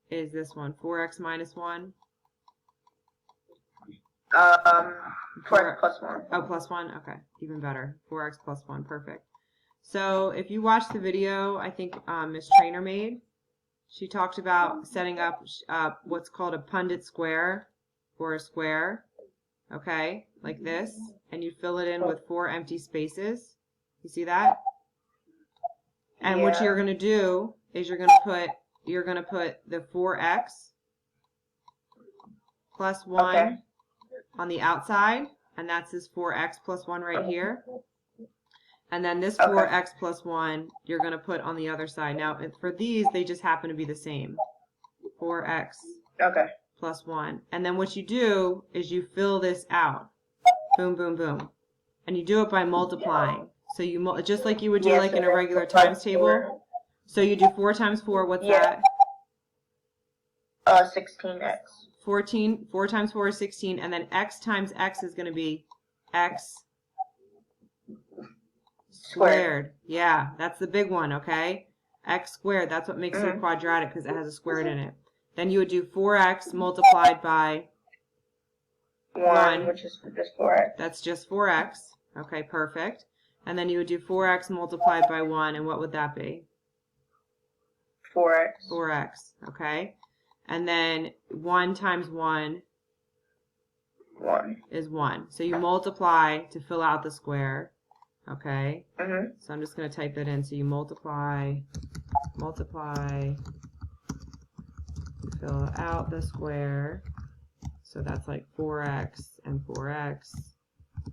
is this one? 4x minus 1? 4x plus 1. Oh, plus 1? Okay, even better. 4x plus 1, perfect. So if you watch the video, I think Miss Trainer made, she talked about setting up what's called a Punnett square, or a square, okay, like this, and you fill it in with 4 empty spaces. You see that? And what you're going to do is you're going to put the 4x plus 1 on the outside, and that's this 4x plus 1 right here. And then this 4x plus 1 you're going to put on the other side. Now, for these, they just happen to be the same. 4x plus 1. And then what you do is you fill this out. Boom, boom, boom. And you do it by multiplying. So you just like you would do like in a regular times table. So you do 4 times 4, what's that? 16x. 4 times 4 is 16, and then x times x is going to be x squared. Yeah, that's the big one, okay? X squared, that's what makes it quadratic, because it has a squared in it. Then you would do 4x multiplied by 1, which is just 4x. That's just 4x. Okay, perfect. And then you would do 4x multiplied by 1, and what would that be? 4x. 4x, okay? And then 1 times 1 is 1. So you multiply to fill out the square, okay? So I'm just going to type that in. So you multiply, fill out the square. So that's like 4x and 4x,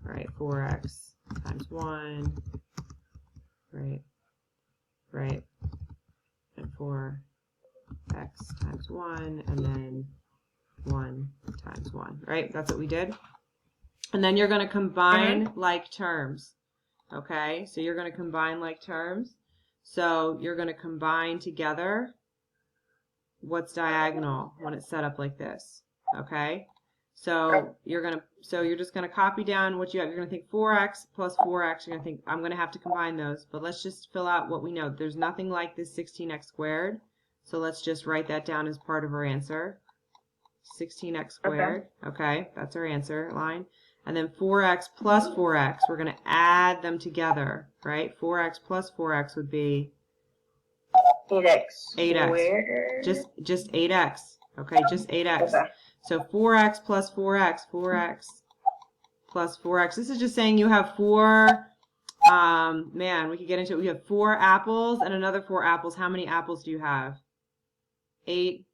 right? 4x times 1, right? And 4x times 1, and then 1 times 1, right? That's what we did. And then you're going to combine like terms, okay? So you're going to combine like terms. So you're going to combine together what's diagonal when it's set up like this, okay? So you're just going to copy down what you have. You're going to think 4x plus 4x. You're going to think, I'm going to have to combine those, but let's just fill out what we know. There's nothing like this 16x squared. So let's just write that down as part of our answer. 16x squared. Okay, that's our answer line. And then 4x plus 4x, we're going to add them together, right? 4x plus 4x would be 8x. 8x. Just 8x. Okay, just 8x. Okay. So 4x plus 4x, 4x plus 4x. This is just saying you have 4, man, we could get into it. We have 4 apples and another 4 apples. How many apples do you have? 8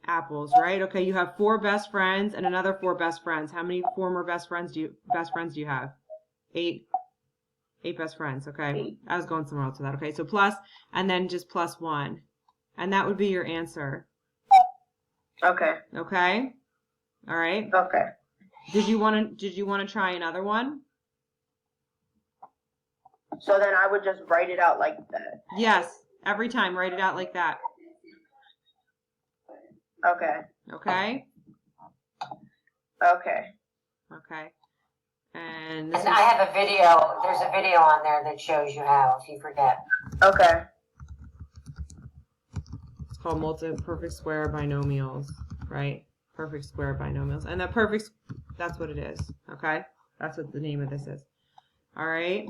apples, right? Okay, you have 4 best friends and another 4 best friends. How many former best friends do you have? 8 best friends, okay? I was going somewhere else with that. Okay, so plus, and then just plus 1. And that would be your answer. Okay. Okay? All right? Okay. Did you want to try another one? So then I would just write it out like that. Yes, every time write it out like that. Okay. Okay? Okay. Okay. And I have a video. There's a video on there that shows you how, if you forget. Okay. It's called perfect square binomials, right? Perfect square binomials. And that's what it is, okay? That's what the name of this is. All right?